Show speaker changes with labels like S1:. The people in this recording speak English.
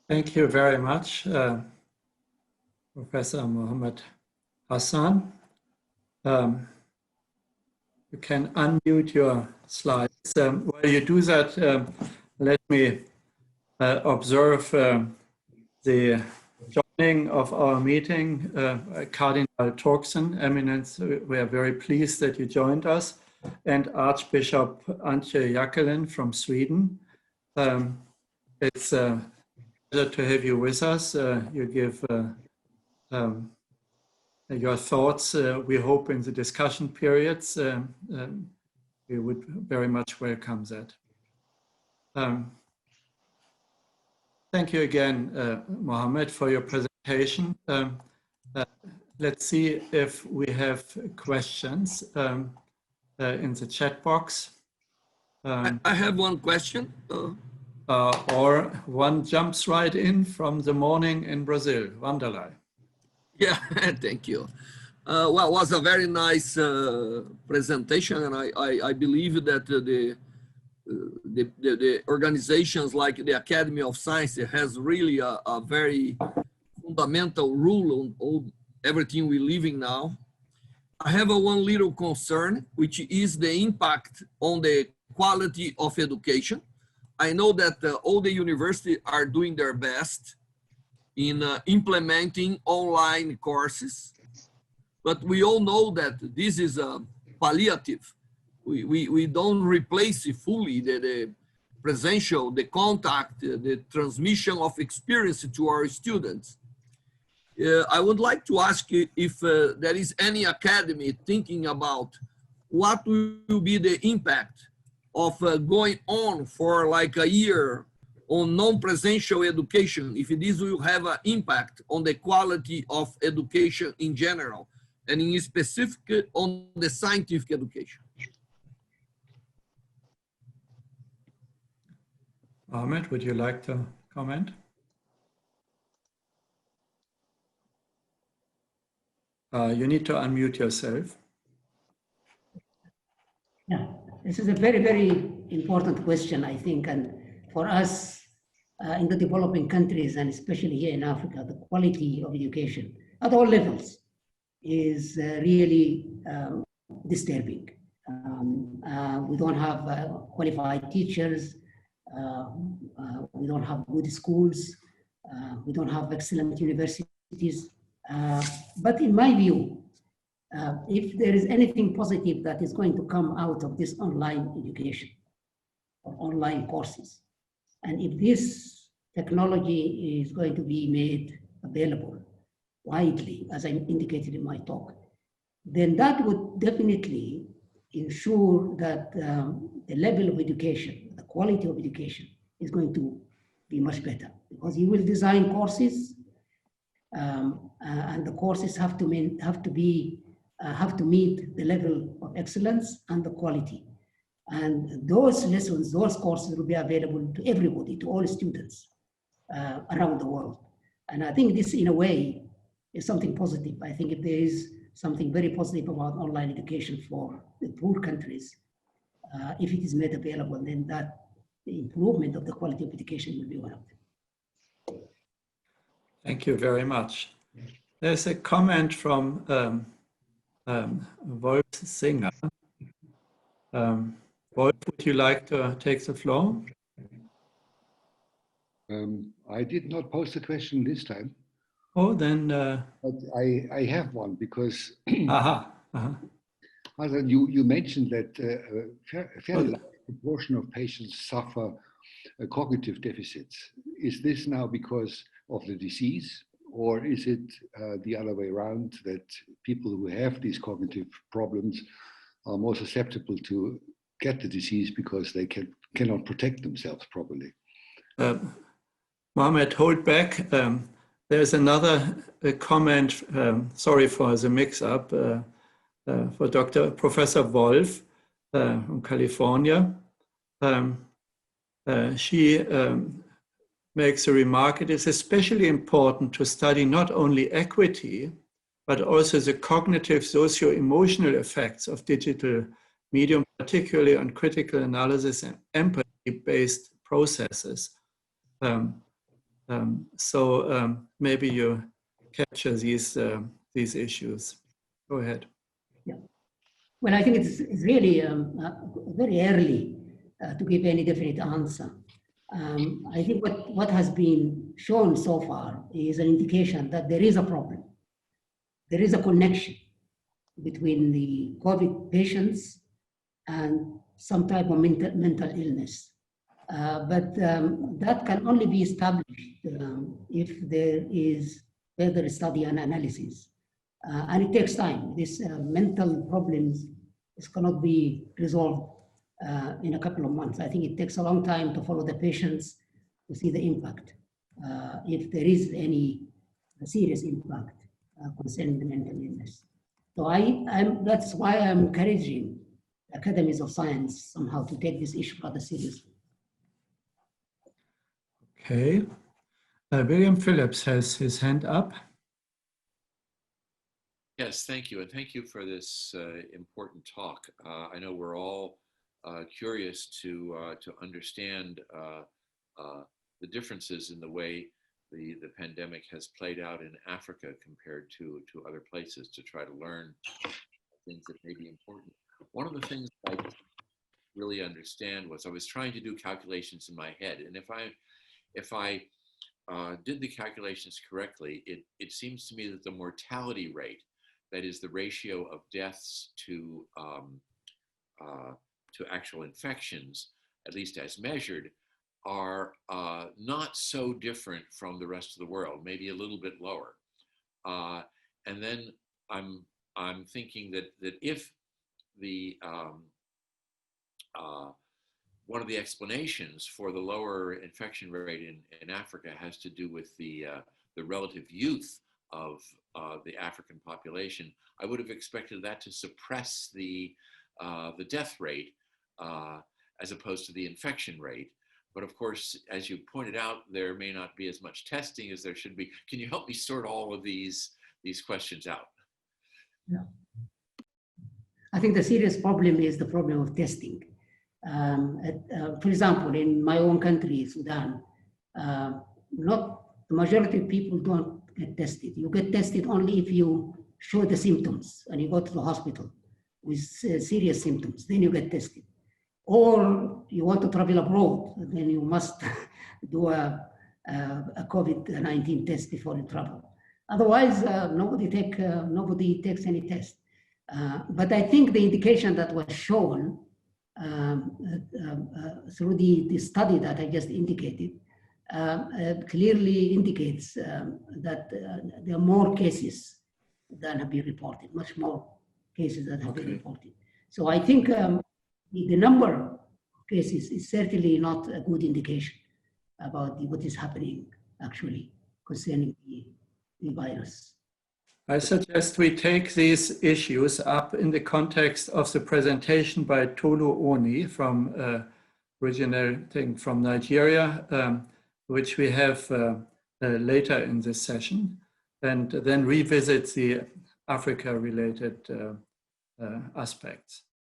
S1: Thank you very much, Professor Mohamed Hassan. You can unmute your slides. While you do that, let me observe the joining of our meeting. Cardinal Torksen, Eminence, we are very pleased that you joined us, and Archbishop Antje Jackelin from Sweden. It's a pleasure to have you with us. You give your thoughts, we hope, in the discussion periods. We would very much welcome that. Thank you again, Mohamed, for your presentation. Let's see if we have questions in the chat box.
S2: I have one question.
S1: Or one jumps right in from the morning in Brazil. Wanderlei.
S2: Yeah, thank you. Well, it was a very nice presentation, and I believe that the organizations like the Academy of Science has really a very fundamental rule on everything we're living now. I have one little concern, which is the impact on the quality of education. I know that all the universities are doing their best in implementing online courses, but we all know that this is a palliative. We don't replace fully the presential, the contact, the transmission of experience to our students. I would like to ask you if there is any academy thinking about what will be the impact of going on for like a year on non-presential education, if this will have an impact on the quality of education in general, and in specific on the scientific education.
S1: Mohamed, would you like to comment? You need to unmute yourself.
S3: Yeah, this is a very, very important question, I think, and for us in the developing countries, and especially here in Africa, the quality of education at all levels is really disturbing. We don't have qualified teachers, we don't have good schools, we don't have excellent universities. But in my view, if there is anything positive that is going to come out of this online education or online courses, and if this technology is going to be made available widely, as I indicated in my talk, then that would definitely ensure that the level of education, the quality of education is going to be much better, because you will design courses and the courses have to meet the level of excellence and the quality. And those lessons, those courses will be available to everybody, to all students around the world. And I think this, in a way, is something positive. I think if there is something very positive about online education for the poor countries, if it is made available, then that the improvement of the quality of education will be one of them.
S1: Thank you very much. There's a comment from Wolf Singer. Wolf, would you like to take the floor?
S4: I did not pose the question this time.
S1: Oh, then...
S4: But I have one, because
S1: Hassan,
S4: you mentioned that a fairly large proportion of patients suffer cognitive deficits. Is this now because of the disease, or is it the other way around, that people who have these cognitive problems are more susceptible to get the disease because they cannot protect themselves properly?
S1: Mohamed, hold back. There's another comment, sorry for the mix-up, for Professor Wolf from California. She makes a remark: it is especially important to study not only equity, but also the cognitive socio-emotional effects of digital medium, particularly on critical analysis and empathy-based processes. Maybe you capture these issues. Go ahead.
S3: Yeah. Well, I think it's really very early to give any definite answer. I think what has been shown so far is an indication that there is a problem. There is a connection between the COVID patients and some type of mental illness. But that can only be established if there is further study and analysis. And it takes time. These mental problems cannot be resolved in a couple of months. I think it takes a long time to follow the patients to see the impact, if there is any serious impact concerning the mental illness. So that's why I'm encouraging academies of science somehow to take this issue rather seriously.
S1: Okay. William Phillips has his hand up.
S5: Yes, thank you. And thank you for this important talk. I know we're all curious to understand the differences in the way the pandemic has played out in Africa compared to other places, to try to learn things that may be important. One of the things I didn't really understand was I was trying to do calculations in my head. And if I did the calculations correctly, it seems to me that the mortality rate, that is the ratio of deaths to actual infections, at least as measured, are not so different from the rest of the world, maybe a little bit lower. And then I'm thinking that if the one of the explanations for the lower infection rate in Africa has to do with the relative youth of the African population, I would have expected that to suppress the death rate as opposed to the infection rate. But of course, as you pointed out, there may not be as much testing as there should be. Can you help me sort all of these questions out?
S3: Yeah. I think the serious problem is the problem of testing. For example, in my own country, Sudan, not the majority of people don't get tested. You get tested only if you show the symptoms and you go to the hospital with serious symptoms, then you get tested. Or you want to travel abroad, then you must do a COVID-19 test before you travel. Otherwise, nobody takes any test. But I think the indication that was shown through the study that I just indicated clearly indicates that there are more cases than have been reported, much more cases that have been reported. So I think the number of cases is certainly not a good indication about what is happening actually concerning the virus.
S1: I suggest we take these issues up in the context of the presentation by Tolu Oni, originating from Nigeria, which we have later in this session, and then revisit the Africa-related aspects.